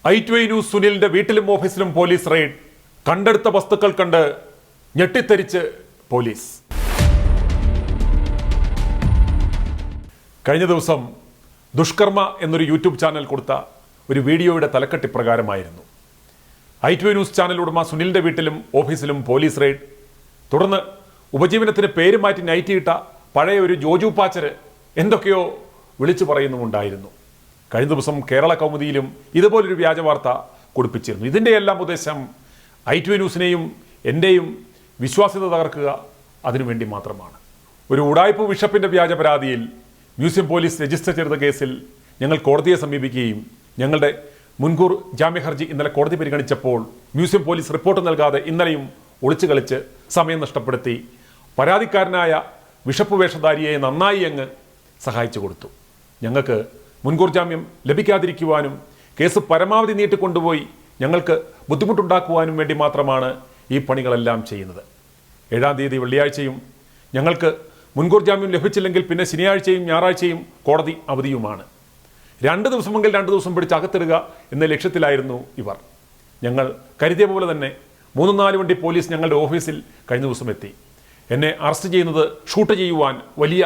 i2i news സുനിലിന്റെ വീട്ടിലും ഓഫീസിലും police raid. കണ്ടെടുത്ത വസ്തുക്കൾ കണ്ട് ഞെട്ടിത്തെറിച്ച് പോലീസ്. കഴിഞ്ഞ ദിവസം ദുഷ്കർമ്മ എന്നൊരു യൂട്യൂബ് ചാനൽ കൊടുത്ത ഒരു വീഡിയോയുടെ തലക്കെട്ട് പ്രകാരമായിരുന്നു. i2i ന്യൂസ് ചാനൽ ഉടമ സുനിലിന്റെ വീട്ടിലും ഓഫീസിലും പോലീസ് റെയ്ഡ്. തുടർന്ന് ഉപജീവനത്തിന് പേര് മാറ്റി നൈറ്റിയിട്ട പഴയ ഒരു ജോജു പാച്ചര് എന്തൊക്കെയോ വിളിച്ചു പറയുന്നുമുണ്ടായിരുന്നു. കഴിഞ്ഞ ദിവസം കേരള കൗമുദിയിലും ഇതുപോലൊരു വ്യാജ വാർത്ത കൊടുപ്പിച്ചിരുന്നു. ഇതിൻ്റെ എല്ലാം ഉദ്ദേശം i2i ന്യൂസിനെയും എൻ്റെയും വിശ്വാസ്യത തകർക്കുക, അതിനുവേണ്ടി മാത്രമാണ്. ഒരു ഉടായ്പ ബിഷപ്പിൻ്റെ വ്യാജ പരാതിയിൽ മ്യൂസിയം പോലീസ് രജിസ്റ്റർ ചെയ്ത കേസിൽ ഞങ്ങൾ കോടതിയെ സമീപിക്കുകയും ഞങ്ങളുടെ മുൻകൂർ ജാമ്യ ഹർജി ഇന്നലെ കോടതി പരിഗണിച്ചപ്പോൾ മ്യൂസിയം പോലീസ് റിപ്പോർട്ട് നൽകാതെ ഇന്നലെയും ഒളിച്ചു കളിച്ച് സമയം നഷ്ടപ്പെടുത്തി പരാതിക്കാരനായ ബിഷപ്പ് വേഷധാരിയെ നന്നായി അങ്ങ് സഹായിച്ചു കൊടുത്തു. ഞങ്ങൾക്ക് മുൻകൂർ ജാമ്യം ലഭിക്കാതിരിക്കുവാനും കേസ് പരമാവധി നീട്ടിക്കൊണ്ടുപോയി ഞങ്ങൾക്ക് ബുദ്ധിമുട്ടുണ്ടാക്കുവാനും വേണ്ടി മാത്രമാണ് ഈ പണികളെല്ലാം ചെയ്യുന്നത്. 7-ാം തീയതി വെള്ളിയാഴ്ചയും ഞങ്ങൾക്ക് മുൻകൂർ ജാമ്യം ലഭിച്ചില്ലെങ്കിൽ പിന്നെ ശനിയാഴ്ചയും ഞായറാഴ്ചയും കോടതി അവധിയുമാണ്. 2 ദിവസമെങ്കിൽ 2 ദിവസം പിടിച്ച് അകത്തിടുക എന്ന ലക്ഷ്യത്തിലായിരുന്നു ഇവർ. ഞങ്ങൾ കരുതിയ പോലെ തന്നെ 3-4 വണ്ടി പോലീസ് ഞങ്ങളുടെ ഓഫീസിൽ കഴിഞ്ഞ ദിവസം എത്തി. എന്നെ അറസ്റ്റ് ചെയ്യുന്നത് ഷൂട്ട് ചെയ്യുവാൻ വലിയ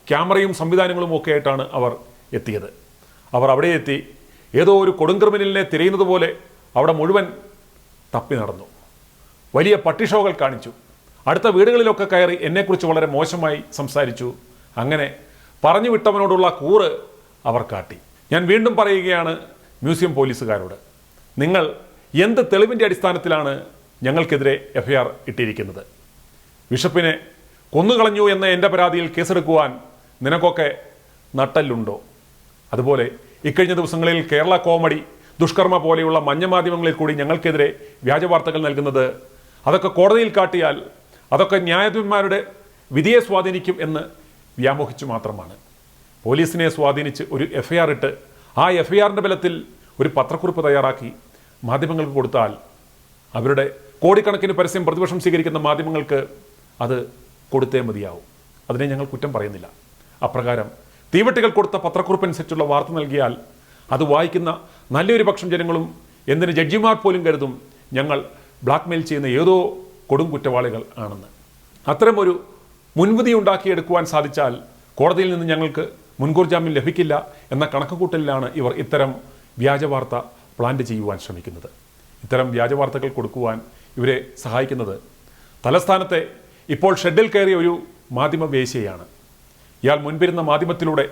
ക്യാമറയും സംവിധാനങ്ങളും ഒക്കെ ആയിട്ടാണ് അവർ എത്തിയത്. അവർ അവിടെ എത്തി ഏതോ ഒരു കൊടുങ്ക്രിമിനലിനെ തിരയുന്നത് പോലെ അവിടെ മുഴുവൻ തപ്പി നടന്നു. വലിയ പട്ടിഷോകൾ കാണിച്ചു. അടുത്ത വീടുകളിലൊക്കെ കയറി എന്നെക്കുറിച്ച് വളരെ മോശമായി സംസാരിച്ചു. അങ്ങനെ പറഞ്ഞു വിട്ടവനോടുള്ള കൂറ് അവർ കാട്ടി. ഞാൻ വീണ്ടും പറയുകയാണ് മ്യൂസിയം പോലീസുകാരോട്, നിങ്ങൾ എന്ത് തെളിവിൻ്റെ അടിസ്ഥാനത്തിലാണ് ഞങ്ങൾക്കെതിരെ FIR ഇട്ടിരിക്കുന്നത്? ബിഷപ്പിനെ കൊന്നുകളഞ്ഞു എന്ന എൻ്റെ പരാതിയിൽ കേസെടുക്കുവാൻ നിനക്കൊക്കെ നട്ടല്ലുണ്ടോ? അതുപോലെ ഇക്കഴിഞ്ഞ ദിവസങ്ങളിൽ കേരള കോമഡി, ദുഷ്കർമ്മ പോലെയുള്ള മഞ്ഞ മാധ്യമങ്ങളിൽ കൂടി ഞങ്ങൾക്കെതിരെ വ്യാജ വാർത്തകൾ നൽകുന്നത്, അതൊക്കെ കോടതിയിൽ കാട്ടിയാൽ അതൊക്കെ ന്യായാധിപന്മാരുടെ വിധിയെ സ്വാധീനിക്കും എന്ന് വ്യാമോഹിച്ചു മാത്രമാണ്. പോലീസിനെ സ്വാധീനിച്ച് ഒരു FIR ഇട്ട് ആ FIRൻ്റെ ബലത്തിൽ ഒരു പത്രക്കുറിപ്പ് തയ്യാറാക്കി മാധ്യമങ്ങൾക്ക് കൊടുത്താൽ അവരുടെ കോടിക്കണക്കിന് പരസ്യം പ്രതിപക്ഷം സ്വീകരിക്കുന്ന മാധ്യമങ്ങൾക്ക് അത് കൊടുത്തേ മതിയാവും. അതിനെ ഞങ്ങൾ കുറ്റം പറയുന്നില്ല. അപ്രകാരം തീവട്ടികൾ കൊടുത്ത പത്രക്കുറിപ്പനുസരിച്ചുള്ള വാർത്ത നൽകിയാൽ അത് വായിക്കുന്ന നല്ലൊരു പക്ഷം ജനങ്ങളും, എന്തിന് ജഡ്ജിമാർ പോലും കരുതും ഞങ്ങൾ ബ്ലാക്ക്മെയിൽ ചെയ്യുന്ന ഏതോ കൊടും കുറ്റവാളികൾ ആണെന്ന്. അത്തരമൊരു മുൻവിധി ഉണ്ടാക്കിയെടുക്കുവാൻ സാധിച്ചാൽ കോടതിയിൽ നിന്ന് ഞങ്ങൾക്ക് മുൻകൂർ ജാമ്യം ലഭിക്കില്ല എന്ന കണക്കുകൂട്ടലിലാണ് ഇവർ ഇത്തരം വ്യാജ വാർത്ത പ്ലാൻ ചെയ്യുവാൻ ശ്രമിക്കുന്നത്. ഇത്തരം വ്യാജ വാർത്തകൾ കൊടുക്കുവാൻ ഇവരെ സഹായിക്കുന്നത് തലസ്ഥാനത്തെ ഇപ്പോൾ ഷെഡിൽ കയറിയ ഒരു മാധ്യമ വേശ്യയാണ്. ഇയാൾ മുൻപിരുന്ന മാധ്യമത്തിലൂടെ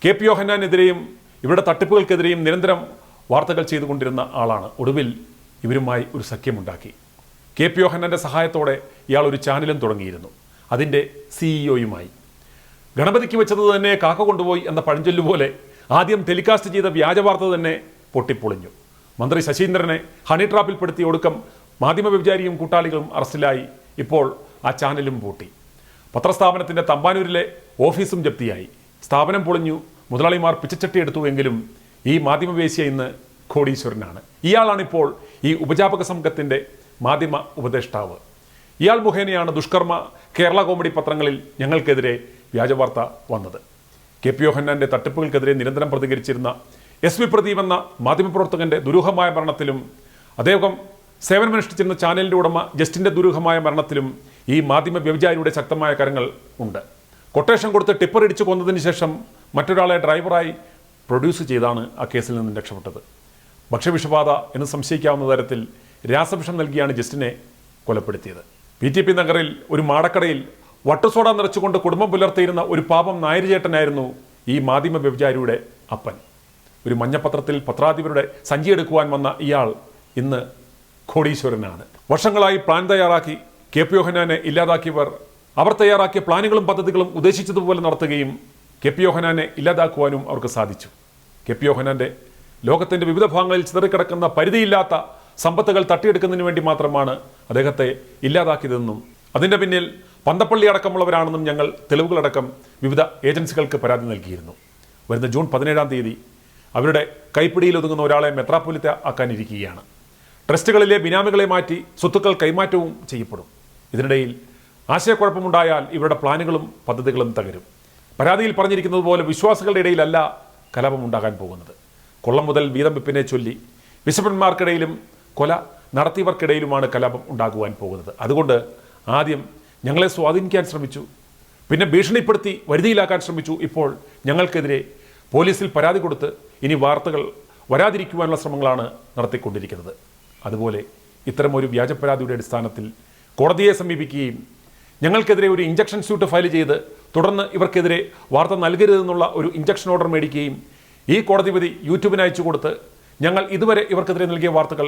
KP യോഹന്നാനെതിരെയും ഇവരുടെ തട്ടിപ്പുകൾക്കെതിരെയും നിരന്തരം വാർത്തകൾ ചെയ്തുകൊണ്ടിരുന്ന ആളാണ്. ഒടുവിൽ ഇവരുമായി ഒരു സഖ്യമുണ്ടാക്കി. KP യോഹന്നാൻ്റെ സഹായത്തോടെ ഇയാൾ ഒരു ചാനലും തുടങ്ങിയിരുന്നു. അതിൻ്റെ CEO-യുമായി. ഗണപതിക്ക് വെച്ചത് തന്നെ കാക്ക കൊണ്ടുപോയി എന്ന പഴഞ്ചൊല്ലുപോലെ ആദ്യം ടെലികാസ്റ്റ് ചെയ്ത വ്യാജ വാർത്ത തന്നെ പൊട്ടിപ്പൊളിഞ്ഞു. മന്ത്രി ശശീന്ദ്രനെ ഹണി ട്രാപ്പിൽപ്പെടുത്തിയ ഒടുക്കം മാധ്യമ വ്യഭിചാരിയും കൂട്ടാളികളും അറസ്റ്റിലായി. ഇപ്പോൾ ആ ചാനലും പൂട്ടി. പത്രസ്ഥാപനത്തിൻ്റെ തമ്പാനൂരിലെ ഓഫീസും ജപ്തിയായി. സ്ഥാപനം പൊളിഞ്ഞു. മുതലാളിമാർ പിച്ചച്ചട്ടി എടുത്തുവെങ്കിലും ഈ മാധ്യമവേശ്യ ഇന്ന് കോടീശ്വരനാണ്. ഇയാളാണിപ്പോൾ ഈ ഉപജാപക സംഘത്തിൻ്റെ മാധ്യമ ഉപദേഷ്ടാവ്. ഇയാൾ മുഖേനയാണ് ദുഷ്കർമ്മ, കേരള കോമഡി പത്രങ്ങളിൽ ഞങ്ങൾക്കെതിരെ വ്യാജവാർത്ത വന്നത്. KP യോഹന്നാൻ്റെ തട്ടിപ്പുകൾക്കെതിരെ നിരന്തരം പ്രതികരിച്ചിരുന്ന SV പ്രദീപ് എന്ന മാധ്യമപ്രവർത്തകൻ്റെ ദുരൂഹമായ മരണത്തിലും അദ്ദേഹം സേവനമനുഷ്ഠിച്ചിരുന്ന ചാനലിൻ്റെ ഉടമ ജസ്റ്റിൻ്റെ ദുരൂഹമായ മരണത്തിലും ഈ മാധ്യമ വ്യഭിചാരിയുടെ ശക്തമായ കരങ്ങൾ ഉണ്ട്. കൊട്ടേഷൻ കൊടുത്ത് ടിപ്പർ ഇടിച്ചു കൊന്നതിന് ശേഷം മറ്റൊരാളെ ഡ്രൈവറായി പ്രൊഡ്യൂസ് ചെയ്താണ് ആ കേസിൽ നിന്നും രക്ഷപ്പെട്ടത്. ഭക്ഷ്യവിഷബാധ എന്ന് സംശയിക്കാവുന്ന തരത്തിൽ രാസവിഷം നൽകിയാണ് ജസ്റ്റിനെ കൊലപ്പെടുത്തിയത്. PTP നഗറിൽ ഒരു മാടക്കടയിൽ വട്ടുസോഡ നിറച്ചുകൊണ്ട് കുടുംബം പുലർത്തിയിരുന്ന ഒരു പാപം നായരുചേട്ടനായിരുന്നു ഈ മാധ്യമ വ്യഭിചാരിയുടെ അപ്പൻ. ഒരു മഞ്ഞപ്പത്രത്തിൽ പത്രാധിപരുടെ സഞ്ചിയെടുക്കുവാൻ വന്ന ഇയാൾ ഇന്ന് കോടീശ്വരനാണ്. വർഷങ്ങളായി പ്ലാൻ തയ്യാറാക്കി KP യോഹന്നാനെ ഇല്ലാതാക്കിയവർ അവർ തയ്യാറാക്കിയ പ്ലാനുകളും പദ്ധതികളും ഉദ്ദേശിച്ചതുപോലെ നടത്തുകയും KP യോഹന്നാനെ ഇല്ലാതാക്കുവാനും അവർക്ക് സാധിച്ചു. KP യോഹന്നാൻ്റെ ലോകത്തിൻ്റെ വിവിധ ഭാഗങ്ങളിൽ ചിതറിക്കിടക്കുന്ന പരിധിയില്ലാത്ത സമ്പത്തുകൾ തട്ടിയെടുക്കുന്നതിന് വേണ്ടി മാത്രമാണ് അദ്ദേഹത്തെ ഇല്ലാതാക്കിയതെന്നും അതിൻ്റെ പിന്നിൽ പന്തപ്പള്ളി അടക്കമുള്ളവരാണെന്നും ഞങ്ങൾ തെളിവുകളടക്കം വിവിധ ഏജൻസികൾക്ക് പരാതി നൽകിയിരുന്നു. വരുന്ന ജൂൺ 17-ാം തീയതി അവരുടെ കൈപ്പിടിയിൽ ഒതുങ്ങുന്ന ഒരാളെ മെത്രാപ്പൊലിത്ത ആക്കാനിരിക്കുകയാണ്. ട്രസ്റ്റുകളിലെ ബിനാമികളെ മാറ്റി സ്വത്തുക്കൾ കൈമാറ്റവും ചെയ്യപ്പെടും. ഇതിനിടയിൽ ആശയക്കുഴപ്പമുണ്ടായാൽ ഇവരുടെ പ്ലാനുകളും പദ്ധതികളും തകരും. പരാതിയിൽ പറഞ്ഞിരിക്കുന്നത് പോലെ വിശ്വാസികളുടെ ഇടയിലല്ല കലാപമുണ്ടാകാൻ പോകുന്നത്. കൊള്ളം മുതൽ വീതം വെപ്പിനെ ചൊല്ലി ബിഷപ്പന്മാർക്കിടയിലും കൊല നടത്തിയവർക്കിടയിലുമാണ് കലാപം ഉണ്ടാകുവാൻ പോകുന്നത്. അതുകൊണ്ട് ആദ്യം ഞങ്ങളെ സ്വാധീനിക്കാൻ ശ്രമിച്ചു, പിന്നെ ഭീഷണിപ്പെടുത്തി വരുതിയിലാക്കാൻ ശ്രമിച്ചു. ഇപ്പോൾ ഞങ്ങൾക്കെതിരെ പോലീസിൽ പരാതി കൊടുത്ത് ഇനി വാർത്തകൾ വരാതിരിക്കുവാനുള്ള ശ്രമങ്ങളാണ് നടത്തിക്കൊണ്ടിരിക്കുന്നത്. അതുപോലെ ഇത്തരമൊരു വ്യാജ പരാതിയുടെ അടിസ്ഥാനത്തിൽ കോടതിയെ സമീപിക്കുകയും ഞങ്ങൾക്കെതിരെ ഒരു ഇഞ്ചക്ഷൻ സ്യൂട്ട് ഫയൽ ചെയ്ത് തുടർന്ന് ഇവർക്കെതിരെ വാർത്ത നൽകരുതെന്നുള്ള ഒരു ഇഞ്ചക്ഷൻ ഓർഡർ മേടിക്കുകയും ഈ കോടതി വിധി യൂട്യൂബിന് അയച്ചു കൊടുത്ത് ഞങ്ങൾ ഇതുവരെ ഇവർക്കെതിരെ നൽകിയ വാർത്തകൾ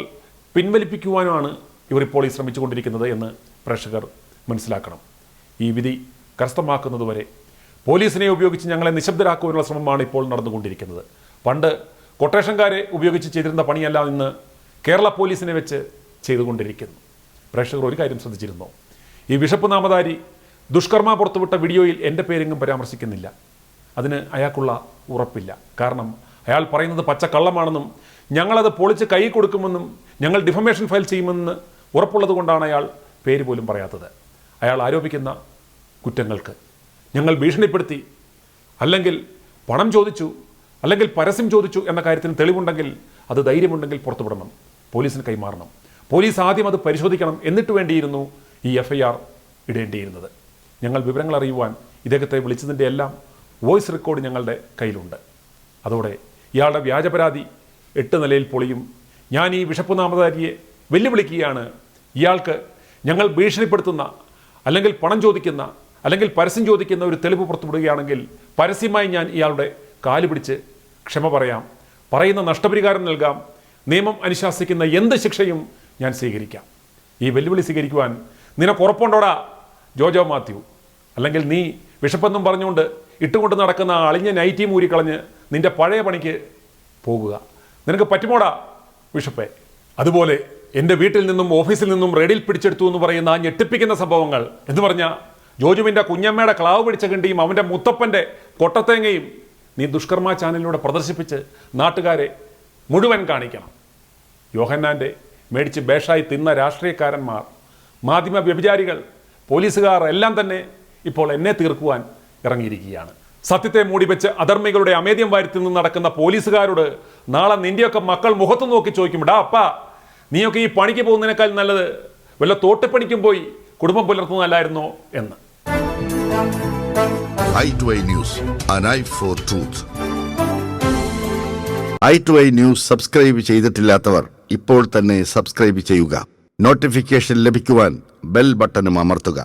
പിൻവലിപ്പിക്കുവാനുമാണ് ഇവർ ഇപ്പോൾ ഈ ശ്രമിച്ചുകൊണ്ടിരിക്കുന്നത് എന്ന് പ്രേക്ഷകർ മനസ്സിലാക്കണം. ഈ വിധി കരസ്ഥമാക്കുന്നതുവരെ പോലീസിനെ ഉപയോഗിച്ച് ഞങ്ങളെ നിശബ്ദരാക്കുവാനുള്ള ശ്രമമാണ് ഇപ്പോൾ നടന്നുകൊണ്ടിരിക്കുന്നത്. പണ്ട് കൊട്ടേഷൻകാരെ ഉപയോഗിച്ച് ചെയ്തിരുന്ന പണിയല്ല ഇന്ന് കേരള പോലീസിനെ വെച്ച് ചെയ്തുകൊണ്ടിരിക്കുന്നു. പ്രേക്ഷകർ ഒരു കാര്യം ശ്രദ്ധിച്ചിരുന്നോ? ഈ ബിഷപ്പ് നാമധാരി ദുഷ്കർമ്മ പുറത്തുവിട്ട വീഡിയോയിൽ എൻ്റെ പേരെങ്ങും പരാമർശിക്കുന്നില്ല. അതിന് അയാൾക്കുള്ള ഉറപ്പില്ല. കാരണം അയാൾ പറയുന്നത് പച്ചക്കള്ളമാണെന്നും ഞങ്ങളത് പൊളിച്ച് കൈ കൊടുക്കുമെന്നും ഞങ്ങൾ ഡിഫമേഷൻ ഫയൽ ചെയ്യുമെന്ന് ഉറപ്പുള്ളത് കൊണ്ടാണ് അയാൾ പേര് പോലും പറയാത്തത്. അയാൾ ആരോപിക്കുന്ന കുറ്റങ്ങൾക്ക് ഞങ്ങൾ ഭീഷണിപ്പെടുത്തി, അല്ലെങ്കിൽ പണം ചോദിച്ചു, അല്ലെങ്കിൽ പരസ്യം ചോദിച്ചു എന്ന കാര്യത്തിന് തെളിവുണ്ടെങ്കിൽ, അത് ധൈര്യമുണ്ടെങ്കിൽ പുറത്തുവിടണം, പോലീസിന് കൈമാറണം. പോലീസ് ആദ്യം അത് പരിശോധിക്കണം. എന്നിട്ട് വേണ്ടിയിരുന്നു ഈ FIR ഇടേണ്ടിയിരുന്നത്. ഞങ്ങൾ വിവരങ്ങൾ അറിയുവാൻ ഇദ്ദേഹത്തെ വിളിച്ചതിൻ്റെ എല്ലാം വോയിസ് റെക്കോർഡ് ഞങ്ങളുടെ കയ്യിലുണ്ട്. അതോടെ ഇയാളുടെ വ്യാജപരാതി 8 നിലയിൽ പൊളിയും. ഞാൻ ഈ ബിഷപ്പ് നാമധാരിയെ വെല്ലുവിളിക്കുകയാണ്. ഇയാൾക്ക് ഞങ്ങൾ ഭീഷണിപ്പെടുത്തുന്ന, അല്ലെങ്കിൽ പണം ചോദിക്കുന്ന, അല്ലെങ്കിൽ പരസ്യം ചോദിക്കുന്ന ഒരു തെളിവ് പുറത്തുവിടുകയാണെങ്കിൽ പരസ്യമായി ഞാൻ ഇയാളുടെ കാല് പിടിച്ച് ക്ഷമ പറയാം, പറയുന്ന നഷ്ടപരിഹാരം നൽകാം, നിയമം അനുശാസിക്കുന്ന എന്ത് ശിക്ഷയും ഞാൻ സ്വീകരിക്കാം. ഈ വെല്ലുവിളി സ്വീകരിക്കുവാൻ നിനക്ക് ഉറപ്പുണ്ടോടാ ജോജോ മാത്യു? അല്ലെങ്കിൽ നീ ബിഷപ്പെന്നും പറഞ്ഞുകൊണ്ട് ഇട്ടുകൊണ്ട് നടക്കുന്ന അളിഞ്ഞ നൈറ്റി മൂരിക്കളഞ്ഞ് നിന്റെ പഴയ പണിക്ക് പോകുക. നിനക്ക് പറ്റുമോടാ ബിഷപ്പേ? അതുപോലെ എൻ്റെ വീട്ടിൽ നിന്നും ഓഫീസിൽ നിന്നും റെഡിയിൽ പിടിച്ചെടുത്തു എന്ന് പറയുന്ന ആ ഞെട്ടിപ്പിക്കുന്ന സംഭവങ്ങൾ എന്ന് പറഞ്ഞാൽ ജോജുവിൻ്റെ കുഞ്ഞമ്മയുടെ ക്ലാവ് പിടിച്ച കിണ്ടിയും അവൻ്റെ മുത്തപ്പൻ്റെ കൊട്ടത്തേങ്ങയും നീ ദുഷ്കർമ്മ ചാനലിലൂടെ പ്രദർശിപ്പിച്ച് നാട്ടുകാരെ മുഴുവൻ കാണിക്കണം. യോഹന്നാൻ്റെ മേടിച്ച് ബേഷായി തിന്ന രാഷ്ട്രീയക്കാരന്മാർ, മാധ്യമ വ്യഭിചാരികൾ, പോലീസുകാർ എല്ലാം തന്നെ ഇപ്പോൾ എന്നെ തീർക്കുവാൻ ഇറങ്ങിയിരിക്കുകയാണ്. സത്യത്തെ മൂടിവെച്ച് അധർമ്മികളുടെ അമേദ്യം വാര്യത്തിൽ നിന്ന് നടക്കുന്ന പോലീസുകാരോട് നാളെ നിന്റെയൊക്കെ മക്കൾ മുഖത്ത് നോക്കി ചോദിക്കും, ഡാ അപ്പാ, നീയൊക്കെ ഈ പണിക്ക് പോകുന്നതിനേക്കാൾ നല്ലത് വല്ല തോട്ടുപണിക്കും പോയി കുടുംബം പുലർത്തുന്നതല്ലായിരുന്നോ എന്ന്. i2i News, an eye for truth. i2i News subscribe ചെയ്തിട്ടില്ലാത്തവർ ഇപ്പോൾ തന്നെ സബ്സ്ക്രൈബ് ചെയ്യുക. നോട്ടിഫിക്കേഷൻ ലഭിക്കുവാൻ ബെൽ ബട്ടണും അമർത്തുക.